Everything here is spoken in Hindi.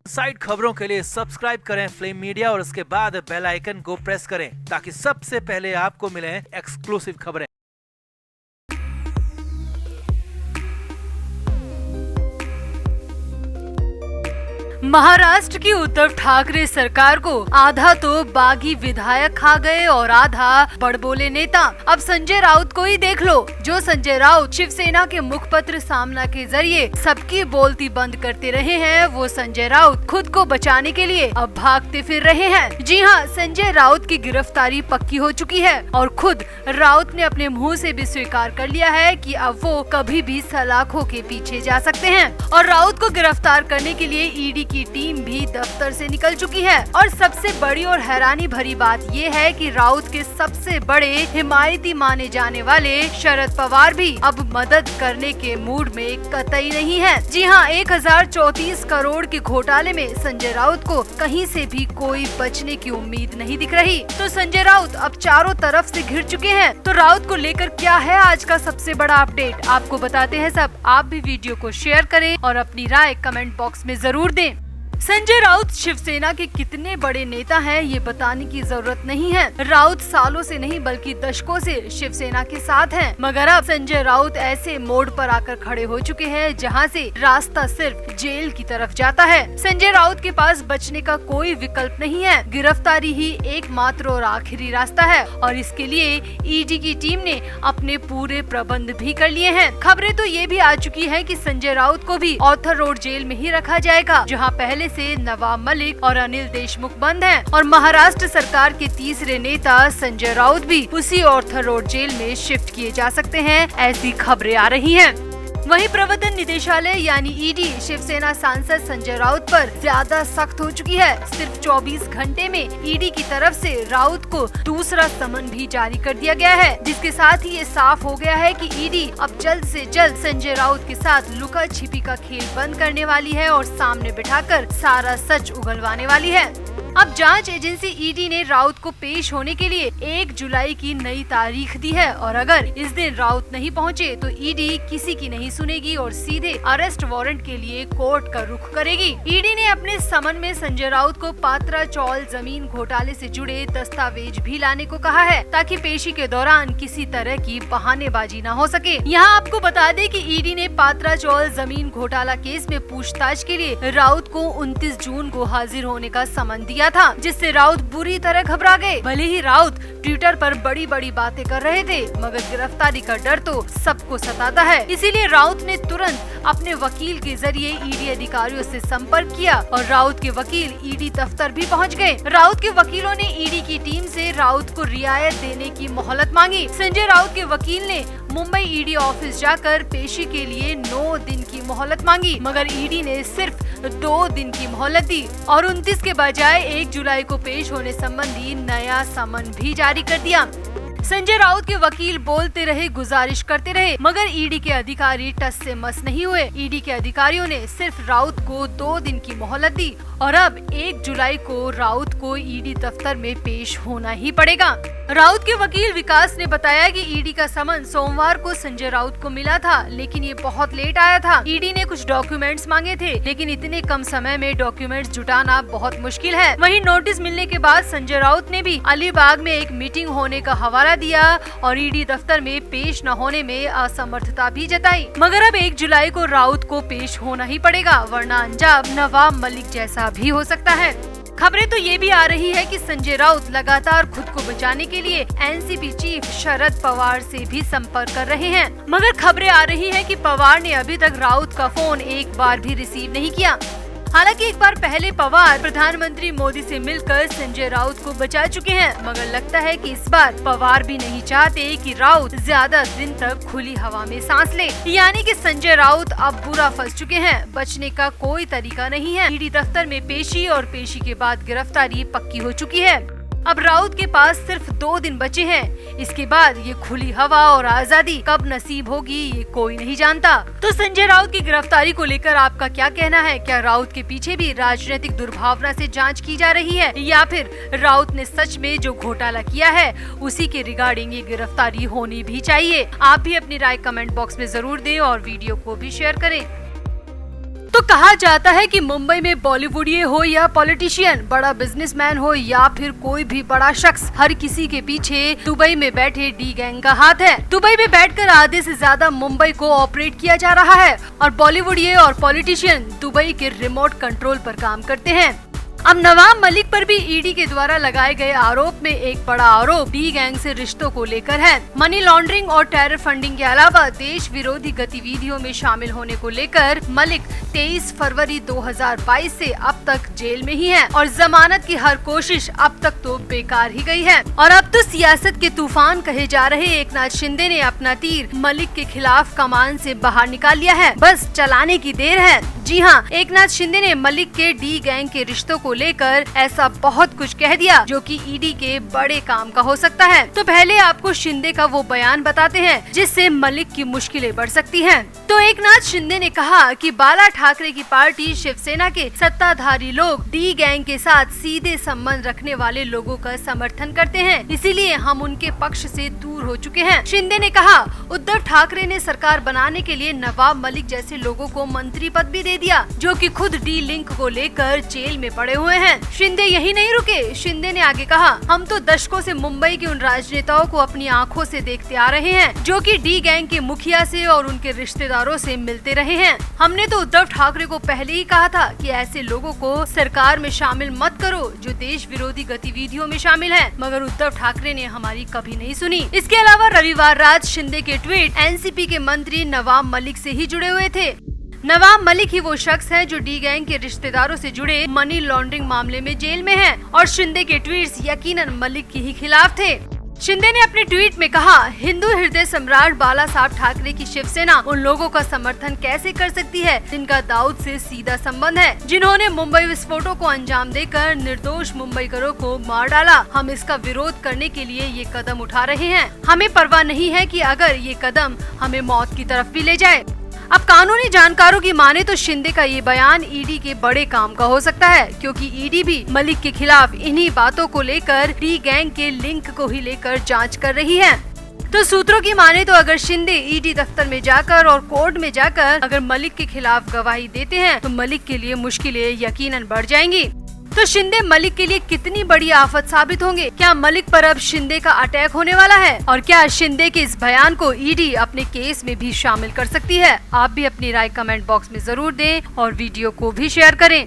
साइड खबरों के लिए सब्सक्राइब करें फ्लेम मीडिया और उसके बाद बेल आइकन को प्रेस करें ताकि सबसे पहले आपको मिले एक्सक्लूसिव खबरें। महाराष्ट्र की उद्धव ठाकरे सरकार को आधा तो बागी विधायक खा गए और आधा बड़बोले नेता। अब संजय राउत को ही देख लो। जो संजय राउत शिवसेना के मुखपत्र सामना के जरिए सबकी बोलती बंद करते रहे हैं, वो संजय राउत खुद को बचाने के लिए अब भागते फिर रहे हैं। जी हाँ, संजय राउत की गिरफ्तारी पक्की हो चुकी है और खुद राउत ने अपने मुंह से भी स्वीकार कर लिया है कि अब वो कभी भी सलाखों के पीछे जा सकते हैं। और राउत को गिरफ्तार करने के लिए ईडी की टीम भी दफ्तर से निकल चुकी है। और सबसे बड़ी और हैरानी भरी बात ये है कि राउत के सबसे बड़े हिमायती माने जाने वाले शरद पवार भी अब मदद करने के मूड में कतई नहीं है। जी हाँ, 1034 करोड़ के घोटाले में संजय राउत को कहीं से भी कोई बचने की उम्मीद नहीं दिख रही। तो संजय राउत अब चारों तरफ से घिर चुके हैं। तो राउत को लेकर क्या है आज का सबसे बड़ा अपडेट, आपको बताते हैं सब। आप भी वीडियो को शेयर करें और अपनी राय कमेंट बॉक्स में जरूर दें। संजय राउत शिवसेना के कितने बड़े नेता हैं ये बताने की जरूरत नहीं है। राउत सालों से नहीं बल्कि दशकों से शिवसेना के साथ हैं। मगर अब संजय राउत ऐसे मोड़ पर आकर खड़े हो चुके हैं जहां से रास्ता सिर्फ जेल की तरफ जाता है। संजय राउत के पास बचने का कोई विकल्प नहीं है। गिरफ्तारी ही एकमात्र और आखिरी रास्ता है और इसके लिए ईडी की टीम ने अपने पूरे प्रबंध भी कर लिए हैं। खबरें तो ये भी आ चुकी है कि संजय राउत को भी ऑर्थर रोड जेल में ही रखा जाएगा, जहां पहले से नवाब मलिक और अनिल देशमुख बंद हैं और महाराष्ट्र सरकार के तीसरे नेता संजय राउत भी उसी ऑर्थर रोड जेल में शिफ्ट किए जा सकते हैं, ऐसी खबरें आ रही हैं। वहीं प्रवर्तन निदेशालय यानी ईडी शिवसेना सांसद संजय राउत पर ज्यादा सख्त हो चुकी है। सिर्फ 24 घंटे में ईडी की तरफ से राउत को दूसरा समन भी जारी कर दिया गया है, जिसके साथ ही ये साफ हो गया है कि ईडी अब जल्द से जल्द संजय राउत के साथ लुका छिपी का खेल बंद करने वाली है और सामने बिठाकर सारा सच उगलवाने वाली है। अब जांच एजेंसी ईडी ने राउत को पेश होने के लिए 1 जुलाई की नई तारीख दी है और अगर इस दिन राउत नहीं पहुंचे तो ईडी किसी की नहीं सुनेगी और सीधे अरेस्ट वारंट के लिए कोर्ट का रुख करेगी। ईडी ने अपने समन में संजय राउत को पात्रा चौल जमीन घोटाले से जुड़े दस्तावेज भी लाने को कहा है ताकि पेशी के दौरान किसी तरह की बहानेबाजी न हो सके। यहाँ आपको बता दें कि ईडी ने पात्रा चौल जमीन घोटाला केस में पूछताछ के लिए राउत को 29 जून को हाजिर होने का समन दिया था, जिससे राउत बुरी तरह घबरा गए। भले ही राउत ट्विटर पर बड़ी बड़ी बातें कर रहे थे, मगर गिरफ्तारी का डर तो सबको सताता है। इसीलिए राउत ने तुरंत अपने वकील के जरिए ईडी अधिकारियों से संपर्क किया और राउत के वकील ईडी दफ्तर भी पहुंच गए। राउत के वकीलों ने ईडी की टीम से राउत को रियायत देने की मोहलत मांगी। संजय राउत के वकील ने मुंबई ईडी ऑफिस जाकर पेशी के लिए 9 दिन की मोहलत मांगी, मगर ईडी ने सिर्फ 2 दिन की मोहलत दी और 29 के बजाय 1 जुलाई को पेश होने संबंधी नया समन भी जारी कर दिया। संजय राउत के वकील बोलते रहे, गुजारिश करते रहे, मगर ईडी के अधिकारी टस से मस नहीं हुए। ईडी के अधिकारियों ने सिर्फ राउत को 2 दिन की मोहलत दी और अब 1 जुलाई को राउत को ईडी दफ्तर में पेश होना ही पड़ेगा। राउत के वकील विकास ने बताया कि ईडी का समन सोमवार को संजय राउत को मिला था, लेकिन ये बहुत लेट आया था। ईडी ने कुछ डॉक्यूमेंट्स मांगे थे, लेकिन इतने कम समय में डॉक्यूमेंट्स जुटाना बहुत मुश्किल है। वहीं नोटिस मिलने के बाद संजय राउत ने भी अलीबाग में एक मीटिंग होने का हवाला दिया और ईडी दफ्तर में पेश न होने में असमर्थता भी जताई। मगर अब 1 जुलाई को राउत को पेश होना ही पड़ेगा, वरना अंजाम नवाब मलिक जैसा भी हो सकता है। खबरें तो ये भी आ रही है कि संजय राउत लगातार खुद को बचाने के लिए एनसीपी चीफ शरद पवार से भी संपर्क कर रहे हैं, मगर खबरें आ रही है कि पवार ने अभी तक राउत का फोन एक बार भी रिसीव नहीं किया। हालांकि एक बार पहले पवार प्रधानमंत्री मोदी से मिलकर संजय राउत को बचा चुके हैं, मगर लगता है कि इस बार पवार भी नहीं चाहते कि राउत ज्यादा दिन तक खुली हवा में सांस ले। यानी कि संजय राउत अब बुरा फंस चुके हैं, बचने का कोई तरीका नहीं है। ईडी दफ्तर में पेशी और पेशी के बाद गिरफ्तारी पक्की हो चुकी है। अब राउत के पास सिर्फ 2 दिन बचे हैं। इसके बाद ये खुली हवा और आजादी कब नसीब होगी ये कोई नहीं जानता। तो संजय राउत की गिरफ्तारी को लेकर आपका क्या कहना है? क्या राउत के पीछे भी राजनीतिक दुर्भावना से जांच की जा रही है या फिर राउत ने सच में जो घोटाला किया है उसी के रिगार्डिंग ये गिरफ्तारी होनी भी चाहिए? आप भी अपनी राय कमेंट बॉक्स में जरूर दें और वीडियो को भी शेयर करें। तो कहा जाता है कि मुंबई में बॉलीवुडिये हो या पॉलिटिशियन, बड़ा बिजनेसमैन हो या फिर कोई भी बड़ा शख्स, हर किसी के पीछे दुबई में बैठे डी गैंग का हाथ है। दुबई में बैठकर आधे से ज्यादा मुंबई को ऑपरेट किया जा रहा है और बॉलीवुडिये और पॉलिटिशियन दुबई के रिमोट कंट्रोल पर काम करते हैं। अब नवाब मलिक पर भी ईडी के द्वारा लगाए गए आरोप में एक बड़ा आरोप डी गैंग से रिश्तों को लेकर है। मनी लॉन्ड्रिंग और टेरर फंडिंग के अलावा देश विरोधी गतिविधियों में शामिल होने को लेकर मलिक 23 फरवरी 2022 से अब तक जेल में ही है और जमानत की हर कोशिश अब तक तो बेकार ही गई है। और अब तो सियासत के तूफान कहे जा रहे एकनाथ शिंदे ने अपना तीर मलिक के खिलाफ कमान से बाहर निकाल लिया है, बस चलाने की देर है। जी हाँ, एकनाथ शिंदे ने मलिक के डी गैंग के रिश्तों को लेकर ऐसा बहुत कुछ कह दिया जो कि ईडी के बड़े काम का हो सकता है। तो पहले आपको शिंदे का वो बयान बताते हैं जिससे मलिक की मुश्किलें बढ़ सकती हैं। तो एकनाथ शिंदे ने कहा कि बाला ठाकरे की पार्टी शिवसेना के सत्ताधारी लोग डी गैंग के साथ सीधे संबंध रखने वाले लोगों का समर्थन करते हैं, इसीलिए हम उनके पक्ष से दूर हो चुके हैं। शिंदे ने कहा उद्धव ठाकरे ने सरकार बनाने के लिए नवाब मलिक जैसे लोगों को मंत्री पद भी दे दिया जो कि खुद डी लिंक को लेकर जेल में पड़े हुए हैं। शिंदे यही नहीं रुके, शिंदे ने आगे कहा हम तो दशकों से मुंबई के उन राजनेताओं को अपनी आंखों से देखते आ रहे हैं जो कि डी गैंग के मुखिया से और उनके रिश्तेदारों से मिलते रहे हैं। हमने तो उद्धव ठाकरे को पहले ही कहा था कि ऐसे लोगों को सरकार में शामिल मत करो जो देश विरोधी गतिविधियों में शामिल हैं, मगर उद्धव ठाकरे ने हमारी कभी नहीं सुनी। इसके अलावा रविवार रात शिंदे के ट्वीट एनसीपी के मंत्री नवाब मलिक से ही जुड़े हुए थे। नवाब मलिक ही वो शख्स है जो डी गैंग के रिश्तेदारों से जुड़े मनी लॉन्ड्रिंग मामले में जेल में है और शिंदे के ट्वीट्स यकीनन मलिक के ही खिलाफ थे। शिंदे ने अपने ट्वीट में कहा हिंदू हृदय सम्राट बाला साहब ठाकरे की शिवसेना उन लोगों का समर्थन कैसे कर सकती है जिनका दाऊद से सीधा संबंध है, जिन्होंने मुंबई विस्फोटों को अंजाम देकर निर्दोष मुंबईकरों को मार डाला। हम इसका विरोध करने के लिए ये कदम उठा रहे हैं। हमें परवाह नहीं है कि अगर ये कदम हमें मौत की तरफ भी ले जाए। अब कानूनी जानकारों की माने तो शिंदे का ये बयान ईडी के बड़े काम का हो सकता है, क्योंकि ईडी भी मलिक के खिलाफ इन्हीं बातों को लेकर डी गैंग के लिंक को ही लेकर जांच कर रही है। तो सूत्रों की माने तो अगर शिंदे ईडी दफ्तर में जाकर और कोर्ट में जाकर अगर मलिक के खिलाफ गवाही देते हैं तो मलिक के लिए मुश्किलें यकीनन बढ़ जाएंगी। तो शिंदे मलिक के लिए कितनी बड़ी आफत साबित होंगे? क्या मलिक पर अब शिंदे का अटैक होने वाला है? और क्या शिंदे के इस बयान को ईडी अपने केस में भी शामिल कर सकती है? आप भी अपनी राय कमेंट बॉक्स में जरूर दें और वीडियो को भी शेयर करें।